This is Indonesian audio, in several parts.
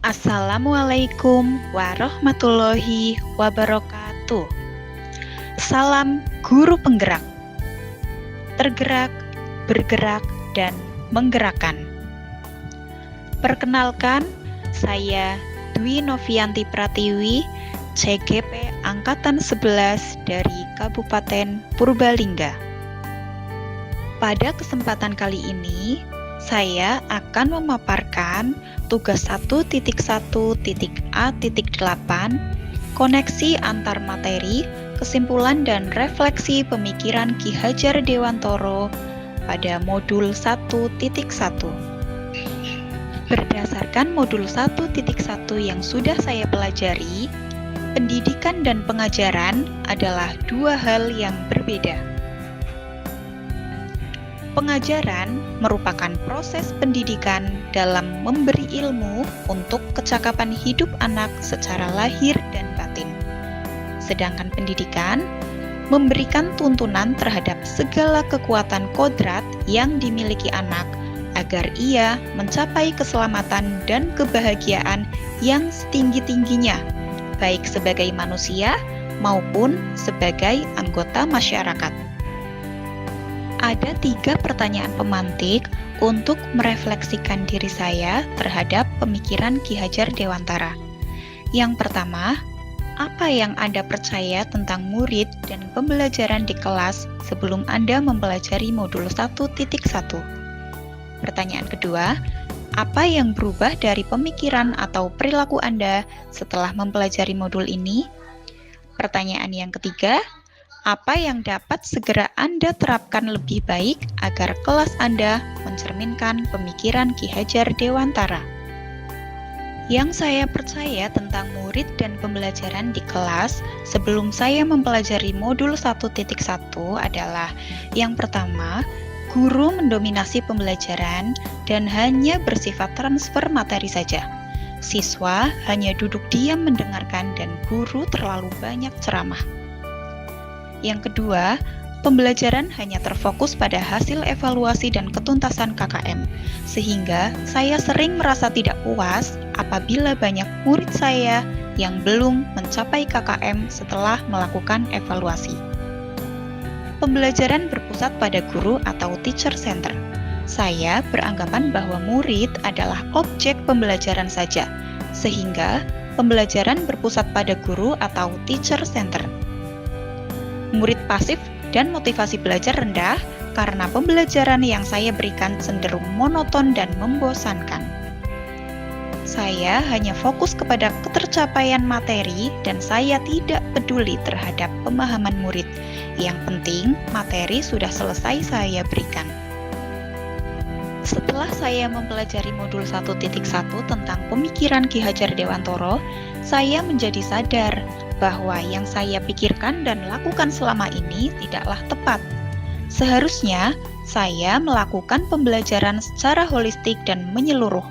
Assalamualaikum warahmatullahi wabarakatuh. Salam guru penggerak. Tergerak, bergerak, dan menggerakkan. Perkenalkan, saya Dwi Novianti Pratiwi, CGP Angkatan 11 dari Kabupaten Purbalingga. Pada kesempatan kali ini, saya akan memaparkan tugas 1.1.A.8 koneksi antar materi, kesimpulan dan refleksi pemikiran Ki Hajar Dewantoro pada modul 1.1. Berdasarkan modul 1.1 yang sudah saya pelajari, pendidikan dan pengajaran adalah dua hal yang berbeda. Pengajaran merupakan proses pendidikan dalam memberi ilmu untuk kecakapan hidup anak secara lahir dan batin. Sedangkan pendidikan memberikan tuntunan terhadap segala kekuatan kodrat yang dimiliki anak agar ia mencapai keselamatan dan kebahagiaan yang setinggi-tingginya, baik sebagai manusia maupun sebagai anggota masyarakat. Ada 3 pertanyaan pemantik untuk merefleksikan diri saya terhadap pemikiran Ki Hajar Dewantara. Yang pertama, apa yang Anda percaya tentang murid dan pembelajaran di kelas sebelum Anda mempelajari modul 1.1? Pertanyaan kedua, apa yang berubah dari pemikiran atau perilaku Anda setelah mempelajari modul ini? Pertanyaan yang ketiga, apa yang dapat segera Anda terapkan lebih baik agar kelas Anda mencerminkan pemikiran Ki Hajar Dewantara? Yang saya percaya tentang murid dan pembelajaran di kelas sebelum saya mempelajari modul 1.1 adalah yang pertama, guru mendominasi pembelajaran dan hanya bersifat transfer materi saja. Siswa hanya duduk diam mendengarkan dan guru terlalu banyak ceramah. Yang kedua, pembelajaran hanya terfokus pada hasil evaluasi dan ketuntasan KKM, sehingga saya sering merasa tidak puas apabila banyak murid saya yang belum mencapai KKM setelah melakukan evaluasi. Pembelajaran berpusat pada guru atau teacher center. Saya beranggapan bahwa murid adalah objek pembelajaran saja, sehingga pembelajaran berpusat pada guru atau teacher center. Murid pasif dan motivasi belajar rendah karena pembelajaran yang saya berikan cenderung monoton dan membosankan. Saya hanya fokus kepada ketercapaian materi dan saya tidak peduli terhadap pemahaman murid. Yang penting, materi sudah selesai saya berikan. Setelah saya mempelajari modul 1.1 tentang pemikiran Ki Hajar Dewantoro, saya menjadi sadar bahwa yang saya pikirkan dan lakukan selama ini tidaklah tepat. Seharusnya, saya melakukan pembelajaran secara holistik dan menyeluruh,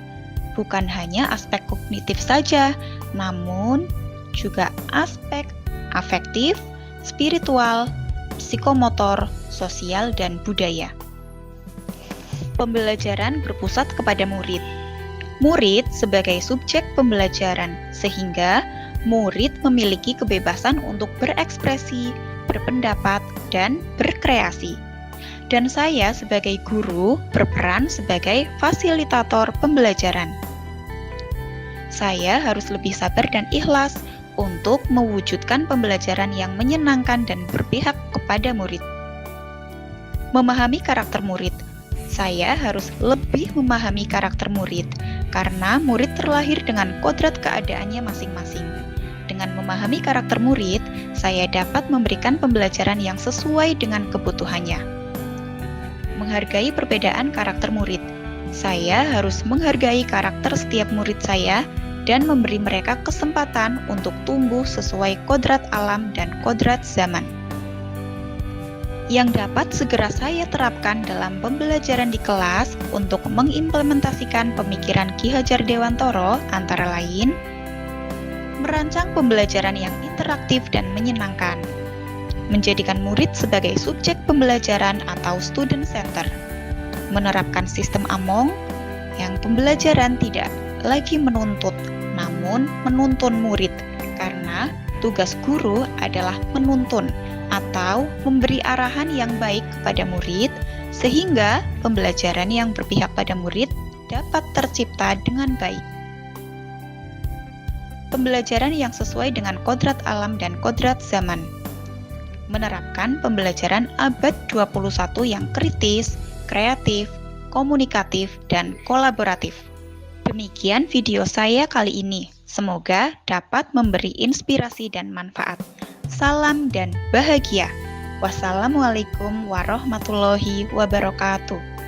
bukan hanya aspek kognitif saja, namun juga aspek afektif, spiritual, psikomotor, sosial, dan budaya. Pembelajaran berpusat kepada murid. Murid sebagai subjek pembelajaran, sehingga murid memiliki kebebasan untuk berekspresi, berpendapat, dan berkreasi. Dan saya sebagai guru berperan sebagai fasilitator pembelajaran. Saya harus lebih sabar dan ikhlas untuk mewujudkan pembelajaran yang menyenangkan dan berpihak kepada murid. Memahami karakter murid. Saya harus lebih memahami karakter murid, karena murid terlahir dengan kodrat keadaannya masing-masing. Dengan memahami karakter murid, saya dapat memberikan pembelajaran yang sesuai dengan kebutuhannya. Menghargai perbedaan karakter murid. Saya harus menghargai karakter setiap murid saya dan memberi mereka kesempatan untuk tumbuh sesuai kodrat alam dan kodrat zaman. Yang dapat segera saya terapkan dalam pembelajaran di kelas untuk mengimplementasikan pemikiran Ki Hajar Dewantoro antara lain merancang pembelajaran yang interaktif dan menyenangkan, menjadikan murid sebagai subjek pembelajaran atau student center, menerapkan sistem Among yang pembelajaran tidak lagi menuntut, namun menuntun murid, karena tugas guru adalah menuntun atau memberi arahan yang baik kepada murid, sehingga pembelajaran yang berpihak pada murid dapat tercipta dengan baik. Pembelajaran yang sesuai dengan kodrat alam dan kodrat zaman. Menerapkan pembelajaran abad 21 yang kritis, kreatif, komunikatif, dan kolaboratif. Demikian video saya kali ini. Semoga dapat memberi inspirasi dan manfaat. Salam dan bahagia. Wassalamualaikum warahmatullahi wabarakatuh.